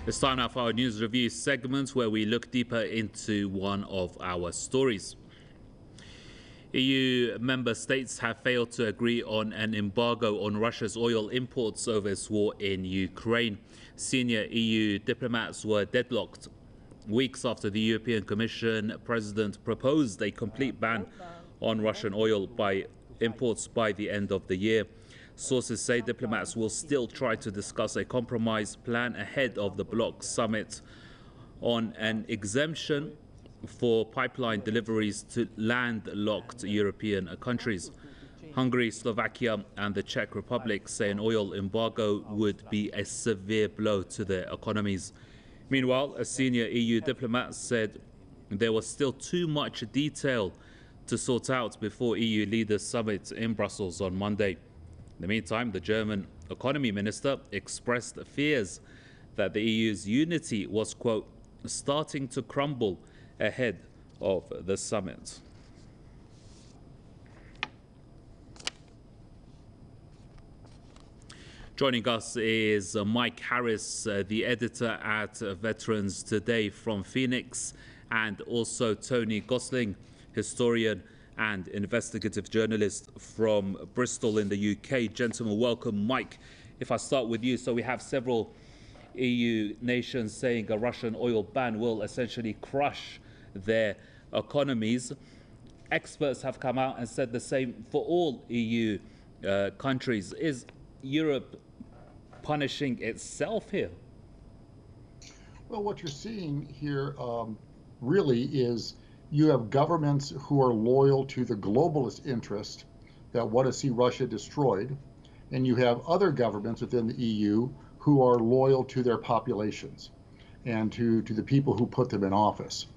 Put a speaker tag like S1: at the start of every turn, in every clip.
S1: It's time now for our news review segment where we look deeper into one of our stories. EU member states have failed to agree on an embargo on Russia's oil imports over its war in Ukraine. Senior EU diplomats were deadlocked weeks after the European Commission president proposed a complete ban on Russian oil imports by the end of the year. Sources say diplomats will still try to discuss a compromise plan ahead of the bloc summit on an exemption for pipeline deliveries to landlocked European countries. Hungary, Slovakia and the Czech Republic say an oil embargo would be a severe blow to their economies. Meanwhile, a senior EU diplomat said there was still too much detail to sort out before EU leaders summit in Brussels on Monday. In the meantime, the German economy minister expressed fears that the EU's unity was, quote, starting to crumble ahead of the summit. Joining us is Mike Harris, the editor at Veterans Today from Phoenix, and also Tony Gosling, historian and investigative journalist from Bristol in the UK. Gentlemen, welcome. Mike, if I start with you, so we have several EU nations saying a Russian oil ban will essentially crush their economies. Experts have come out and said the same for all EU countries. Is Europe punishing itself here?
S2: Well, what you're seeing here really is you have governments who are loyal to the globalist interest that want to see Russia destroyed, and you have other governments within the EU who are loyal to their populations and to the people who put them in office.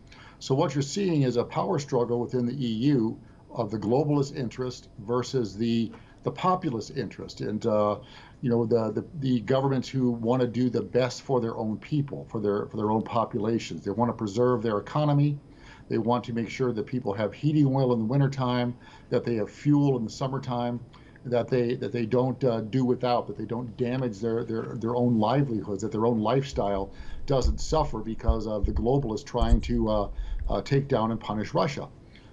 S2: So what you're seeing is a power struggle within the EU of the globalist interest versus the populist interest, and the governments who want to do the best for their own people, for their own populations. They want to preserve their economy. They want to make sure that people have heating oil in the wintertime, that they have fuel in the summertime, that they don't do without, that they don't damage their own livelihoods, that their own lifestyle doesn't suffer because of the globalists trying to take down and punish Russia.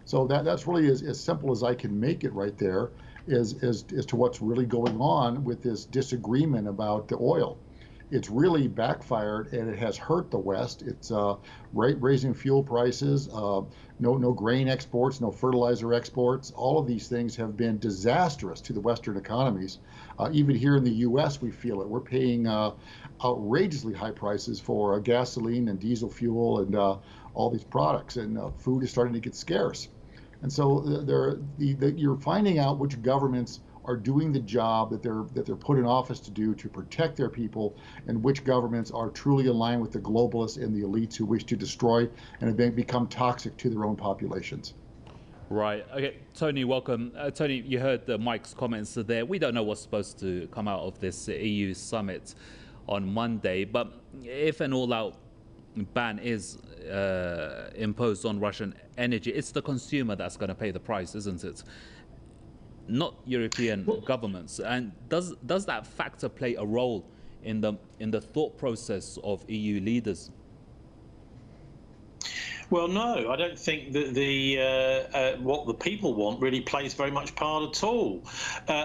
S2: So that's really as simple as I can make it right there, as to what's really going on with this disagreement about the oil. It's really backfired and it has hurt the West. It's raising fuel prices, no grain exports, no fertilizer exports. All of these things have been disastrous to the Western economies. Even here in the U.S., we feel it. We're paying outrageously high prices for gasoline and diesel fuel and all these products, and food is starting to get scarce. And so you're finding out which governments are doing the job that they're put in office to do to protect their people, and which governments are truly aligned with the globalists and the elites who wish to destroy and have become toxic to their own populations.
S1: Right. Okay, Tony, welcome. Tony, you heard Mike's comments there. We don't know what's supposed to come out of this EU summit on Monday, but if an all-out ban is imposed on Russian energy, it's the consumer that's going to pay the price, isn't it? Not European governments. And does that factor play a role in the thought process of EU leaders?
S3: Well, no, I don't think that what the people want really plays very much part at all.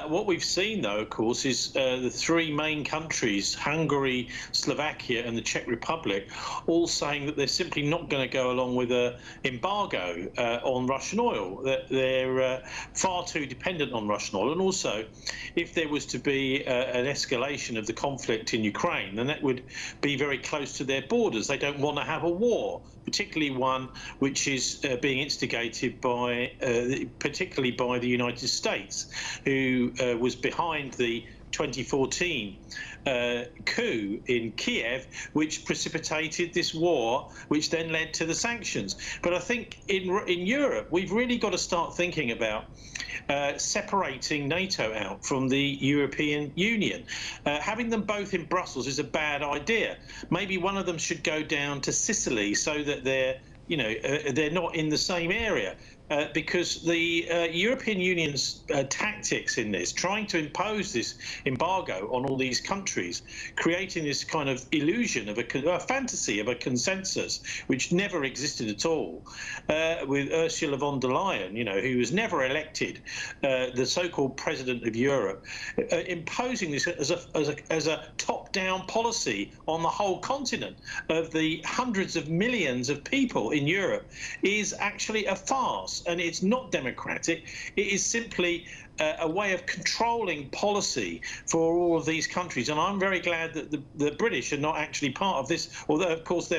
S3: What we've seen, though, of course, is the three main countries, Hungary, Slovakia and the Czech Republic, all saying that they're simply not going to go along with an embargo on Russian oil. That they're far too dependent on Russian oil. And also, if there was to be an escalation of the conflict in Ukraine, then that would be very close to their borders. They don't want to have a war, particularly one which is being instigated by, particularly by the United States, who was behind the 2014 coup in Kiev, which precipitated this war, which then led to the sanctions. But I think in Europe, we've really got to start thinking about separating NATO out from the European Union. Having them both in Brussels is a bad idea. Maybe one of them should go down to Sicily so that they're not in the same area. because the European Union's tactics in this, trying to impose this embargo on all these countries, creating this kind of illusion of a fantasy of a consensus, which never existed at all, with Ursula von der Leyen, who was never elected, the so-called president of Europe, imposing this as a top-down policy on the whole continent of the hundreds of millions of people in Europe is actually a farce. And it's not democratic. It is simply a way of controlling policy for all of these countries. And I'm very glad that the British are not actually part of this, although, of course,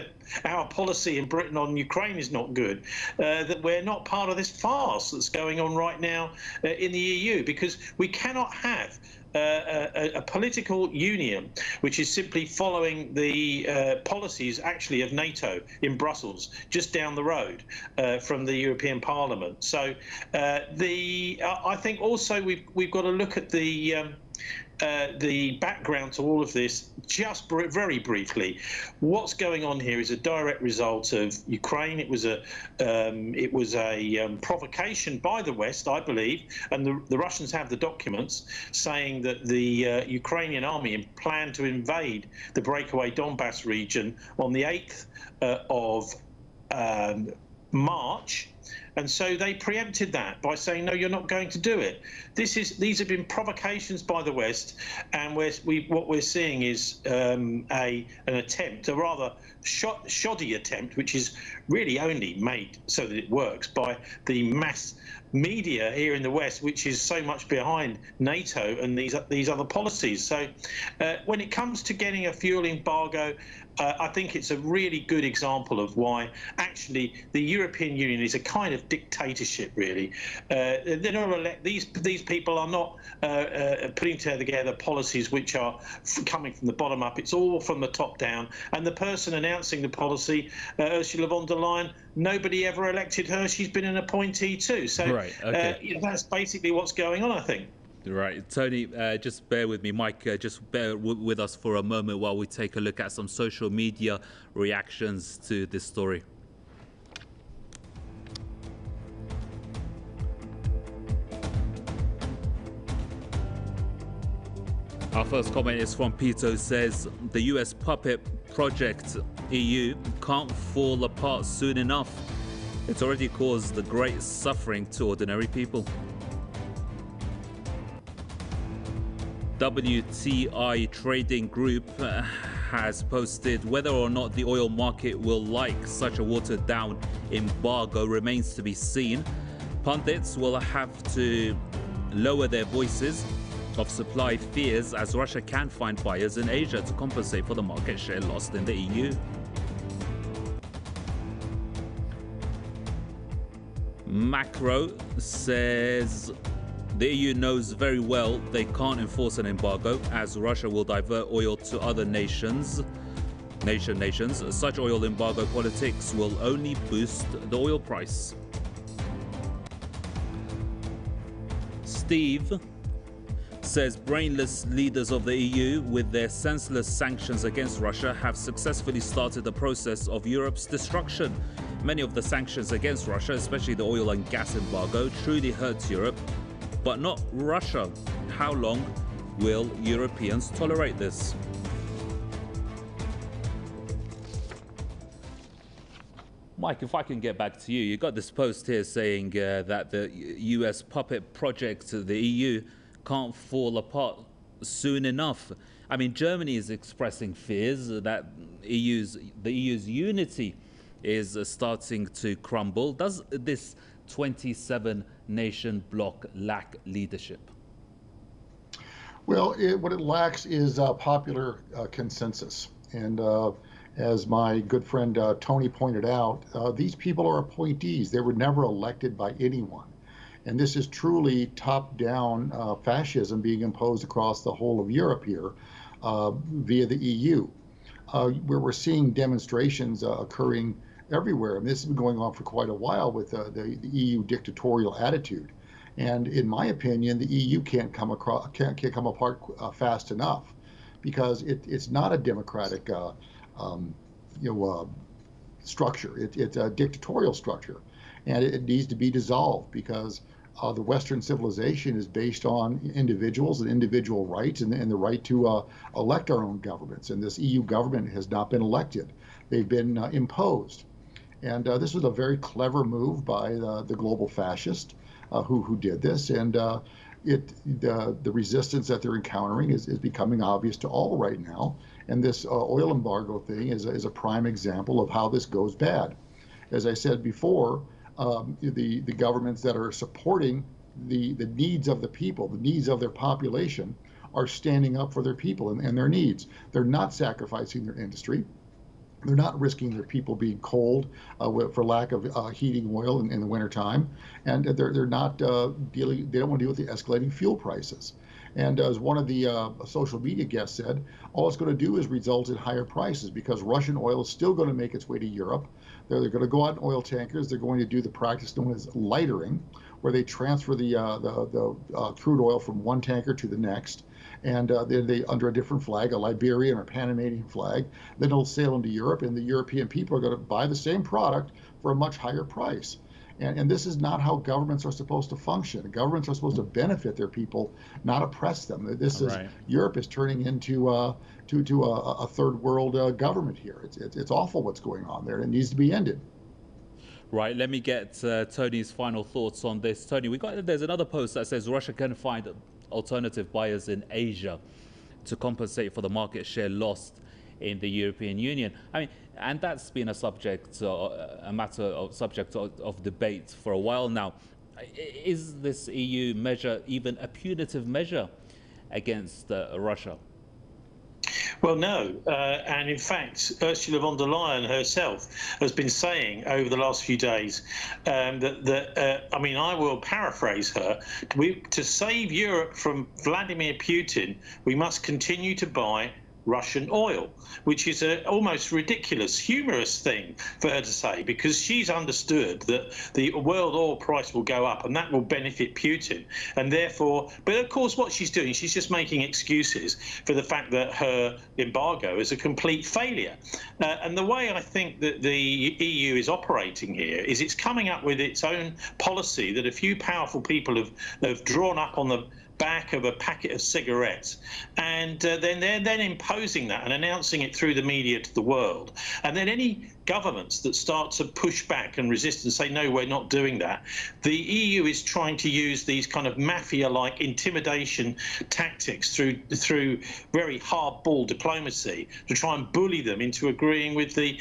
S3: our policy in Britain on Ukraine is not good, that we're not part of this farce that's going on right now in the EU, because we cannot have a political union which is simply following the policies actually of NATO in Brussels, just down the road from the European Parliament. So I think also we've got to look at the background to all of this just very briefly. What's going on here is a direct result of Ukraine. It was a provocation by the West, I believe, and the Russians have the documents saying that the Ukrainian army planned to invade the breakaway Donbass region on the 8th of March. And so they preempted that by saying, no, you're not going to do it. These have been provocations by the West, and what we're seeing is an attempt, a rather shoddy attempt, which is really only made so that it works by the mass media here in the West, which is so much behind NATO and these other policies. So when it comes to getting a fuel embargo, I think it's a really good example of why actually the European Union is a kind of dictatorship, really. They're not these people are not putting together policies which are coming from the bottom up. It's all from the top down. And the person announcing the policy, Ursula von der Leyen, nobody ever elected her. She's been an appointee too. So
S1: right, okay.
S3: That's basically what's going on, I think.
S1: Right, Tony, just bear with me. Mike, just bear with us for a moment while we take a look at some social media reactions to this story. Our first comment is from Peter, who says, the US puppet project EU can't fall apart soon enough. It's already caused the great suffering to ordinary people. WTI Trading Group has posted, whether or not the oil market will like such a watered down embargo remains to be seen. Pundits will have to lower their voices of supply fears, as Russia can find buyers in Asia to compensate for the market share lost in the EU. Macro says, the EU knows very well they can't enforce an embargo, as Russia will divert oil to other nations. Such oil embargo politics will only boost the oil price. Steve says, brainless leaders of the EU, with their senseless sanctions against Russia, have successfully started the process of Europe's destruction. Many of the sanctions against Russia, especially the oil and gas embargo, truly hurts Europe, but not Russia. How long will Europeans tolerate this? Mike, if I can get back to you, you got this post here saying that the US puppet project, the EU, can't fall apart soon enough. I mean, Germany is expressing fears that the EU's unity is starting to crumble. Does this 27-nation bloc lack leadership?
S2: Well, what it lacks is popular consensus. And as my good friend Tony pointed out, these people are appointees. They were never elected by anyone. And this is truly top-down fascism being imposed across the whole of Europe here via the EU, where we're seeing demonstrations occurring everywhere. And this has been going on for quite a while with the EU dictatorial attitude. And in my opinion, the EU can't come apart fast enough, because it's not a democratic structure. It's a dictatorial structure. and it needs to be dissolved because the Western civilization is based on individuals and individual rights and the right to elect our own governments. And this EU government has not been elected. They've been imposed. And this was a very clever move by the global fascist who did this. And the resistance that they're encountering is becoming obvious to all right now. And this oil embargo thing is a prime example of how this goes bad. As I said before, the governments that are supporting the needs of the people, the needs of their population, are standing up for their people and their needs. They're not sacrificing their industry. They're not risking their people being cold for lack of heating oil in the wintertime. And they're not dealing, they don't want to deal with the escalating fuel prices. And as one of the social media guests said, all it's going to do is result in higher prices because Russian oil is still going to make its way to Europe. They're going to go out in oil tankers. They're going to do the practice known as lightering, where they transfer the crude oil from one tanker to the next. And they under a different flag, a Liberian or Panamanian flag. Then it'll sail into Europe, and the European people are going to buy the same product for a much higher price. And this is not how governments are supposed to function. Governments are supposed to benefit their people, not oppress them. This is right. Europe is turning into a third world government here. It's awful what's going on there. It needs to be ended.
S1: Right, let me get Tony's final thoughts on this. Tony, there's another post that says Russia can find alternative buyers in Asia to compensate for the market share lost in the European Union. I mean, and that's been a subject, of debate for a while now. Is this EU measure even a punitive measure against Russia?
S3: Well, no. And in fact, Ursula von der Leyen herself has been saying over the last few days that I mean, I will paraphrase her, to save Europe from Vladimir Putin, we must continue to buy Russian oil, which is an almost ridiculous, humorous thing for her to say, because she's understood that the world oil price will go up and that will benefit Putin. And therefore, but of course, what she's doing, she's just making excuses for the fact that her embargo is a complete failure. And the way I think that the EU is operating here is it's coming up with its own policy that a few powerful people have drawn up on the back of a packet of cigarettes, and then they're then imposing that and announcing it through the media to the world. And then any governments that start to push back and resist and say, no, we're not doing that, the EU is trying to use these kind of mafia-like intimidation tactics through very hardball diplomacy to try and bully them into agreeing with the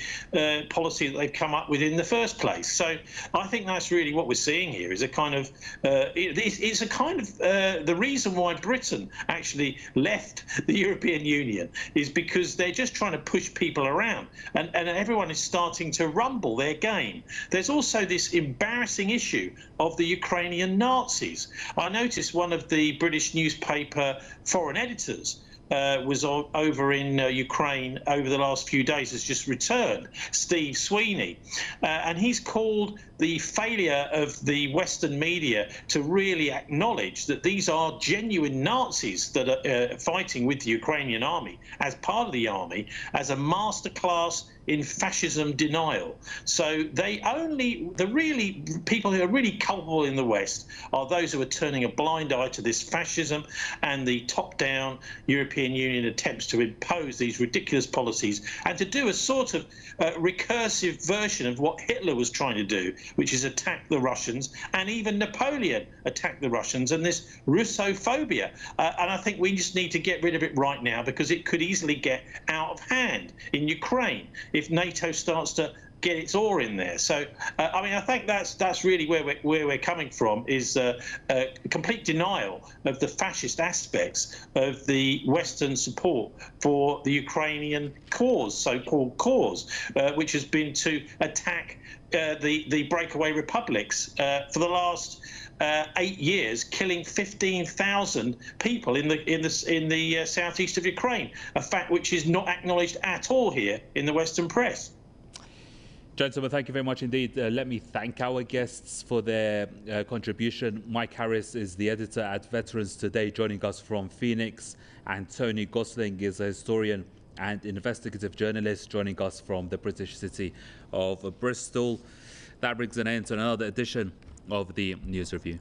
S3: policy that they've come up with in the first place. So I think that's really what we're seeing here, is a kind of it's a kind of the reason why Britain actually left the European Union is because they're just trying to push people around, and everyone is starting to rumble their game. There's also this embarrassing issue of the Ukrainian Nazis. I noticed one of the British newspaper foreign editors was over in Ukraine over the last few days, has just returned, Steve Sweeney, and he's called the failure of the Western media to really acknowledge that these are genuine Nazis that are fighting with the Ukrainian army as part of the army as a masterclass in fascism denial. So the really people who are really culpable in the West are those who are turning a blind eye to this fascism and the top-down European Union attempts to impose these ridiculous policies and to do a sort of recursive version of what Hitler was trying to do, which is attack the Russians, and even Napoleon attacked the Russians, and this Russophobia. And I think we just need to get rid of it right now, because it could easily get out of hand in Ukraine if NATO starts to get its oar in there. So, I mean, I think that's really where we're coming from, is a complete denial of the fascist aspects of the Western support for the Ukrainian cause, so-called cause, which has been to attack the breakaway republics for the last 8 years, killing 15,000 people in the southeast of Ukraine, a fact which is not acknowledged at all here in the Western press.
S1: Gentlemen, thank you very much indeed. Let me thank our guests for their contribution. Mike Harris is the editor at Veterans Today, joining us from Phoenix, and Tony Gosling is a historian and investigative journalist, joining us from the British city of Bristol. That brings an end to another edition of the News Review.